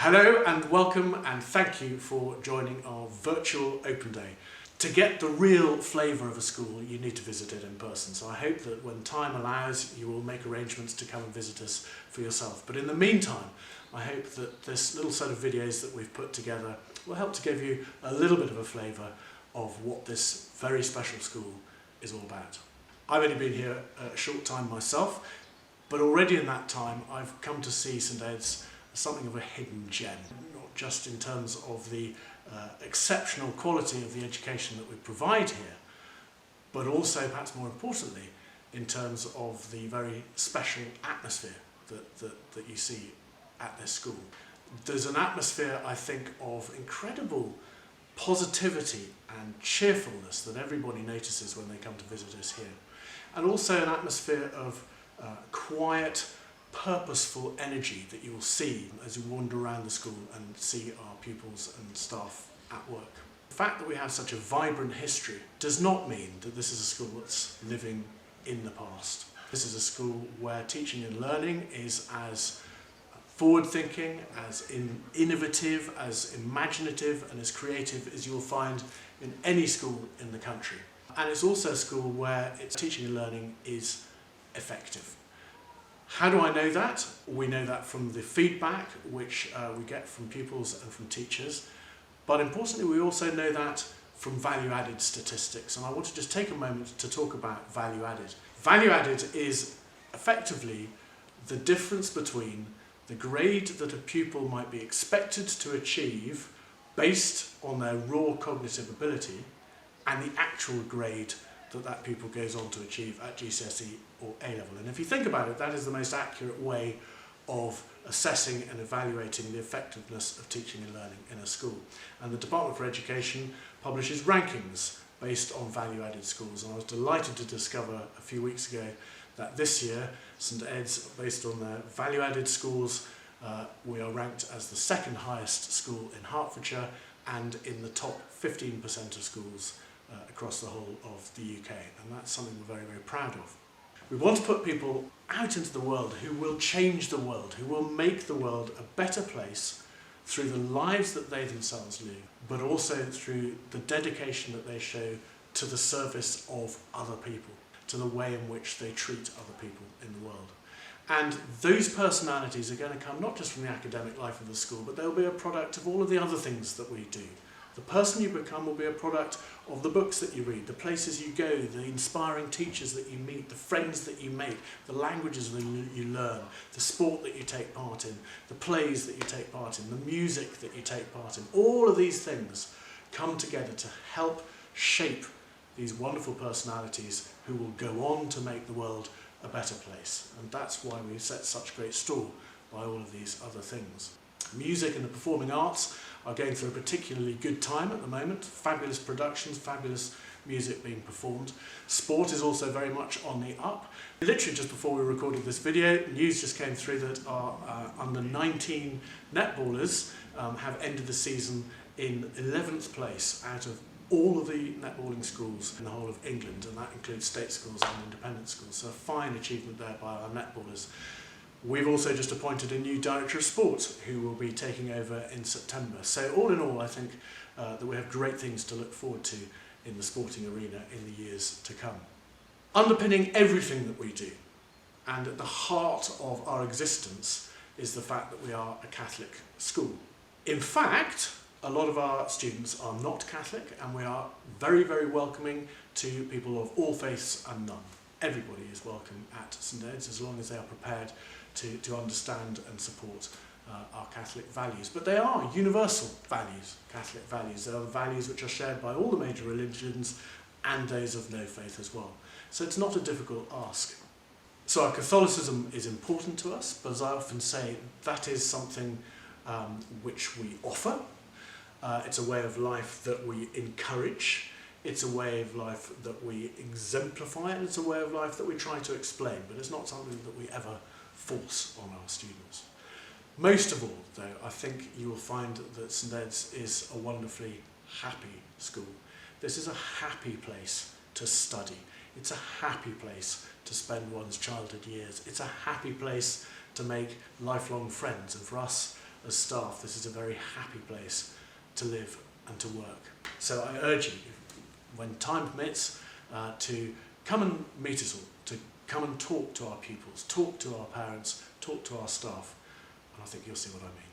Hello and welcome and thank you for joining our virtual open day. To get the real flavour of a school you need to visit it in person, so I hope that when time allows you will make arrangements to come and visit us for yourself. But in the meantime I hope that this little set of videos that we've put together will help to give you a little bit of a flavour of what this very special school is all about. I've only been here a short time myself, but already in that time I've come to see St Ed's as something of a hidden gem, not just in terms of the exceptional quality of the education that we provide here, but also, perhaps more importantly, in terms of the very special atmosphere that you see at this school. There's an atmosphere, I think, of incredible positivity and cheerfulness that everybody notices when they come to visit us here. And also an atmosphere of quiet, purposeful energy that you will see as you wander around the school and see our pupils and staff at work. The fact that we have such a vibrant history does not mean that this is a school that's living in the past. This is a school where teaching and learning is as forward-thinking, as innovative, as imaginative and as creative as you'll find in any school in the country. And it's also a school where its teaching and learning is effective. How do I know that? We know that from the feedback which we get from pupils and from teachers, but importantly we also know that from value-added statistics, and I want to just take a moment to talk about value-added. Value-added is effectively the difference between the grade that a pupil might be expected to achieve based on their raw cognitive ability and the actual grade that pupil goes on to achieve at GCSE or A-level. And if you think about it, that is the most accurate way of assessing and evaluating the effectiveness of teaching and learning in a school. And the Department for Education publishes rankings based on value-added schools, and I was delighted to discover a few weeks ago that this year St Ed's, based on their value-added schools, we are ranked as the second highest school in Hertfordshire and in the top 15% of schools across the whole of the UK, and that's something we're very, very proud of. We want to put people out into the world who will change the world, who will make the world a better place through the lives that they themselves live, but also through the dedication that they show to the service of other people, to the way in which they treat other people in the world. And those personalities are going to come not just from the academic life of the school, but they'll be a product of all of the other things that we do. The person you become will be a product of the books that you read, the places you go, the inspiring teachers that you meet, the friends that you make, the languages that you learn, the sport that you take part in, the plays that you take part in, the music that you take part in. All of these things come together to help shape these wonderful personalities who will go on to make the world a better place. And that's why we set such great store by all of these other things. Music and the performing arts are going through a particularly good time at the moment. Fabulous productions, fabulous music being performed. Sport is also very much on the up. Literally just before we recorded this video, news just came through that our under 19 netballers have ended the season in 11th place out of all of the netballing schools in the whole of England, and that includes state schools and independent schools. So a fine achievement there by our netballers. We've also just appointed a new Director of Sport who will be taking over in September. So all in all, I think that we have great things to look forward to in the sporting arena in the years to come. Underpinning everything that we do, and at the heart of our existence, is the fact that we are a Catholic school. In fact, a lot of our students are not Catholic, and we are very, very welcoming to people of all faiths and none. Everybody is welcome at St Ed's as long as they are prepared to understand and support our Catholic values. But they are universal values, Catholic values. They are the values which are shared by all the major religions and those of no faith as well. So it's not a difficult ask. So our Catholicism is important to us, but as I often say, that is something which we offer. It's a way of life that we encourage. It's a way of life that we exemplify, and it's a way of life that we try to explain, but it's not something that we ever force on our students. Most of all, though, I think you will find that St Ed's is a wonderfully happy school. This is a happy place to study. It's a happy place to spend one's childhood years. It's a happy place to make lifelong friends, and for us, as staff, this is a very happy place to live and to work. So I urge you, when time permits, to come and meet us all, to come and talk to our pupils, talk to our parents, talk to our staff, and I think you'll see what I mean.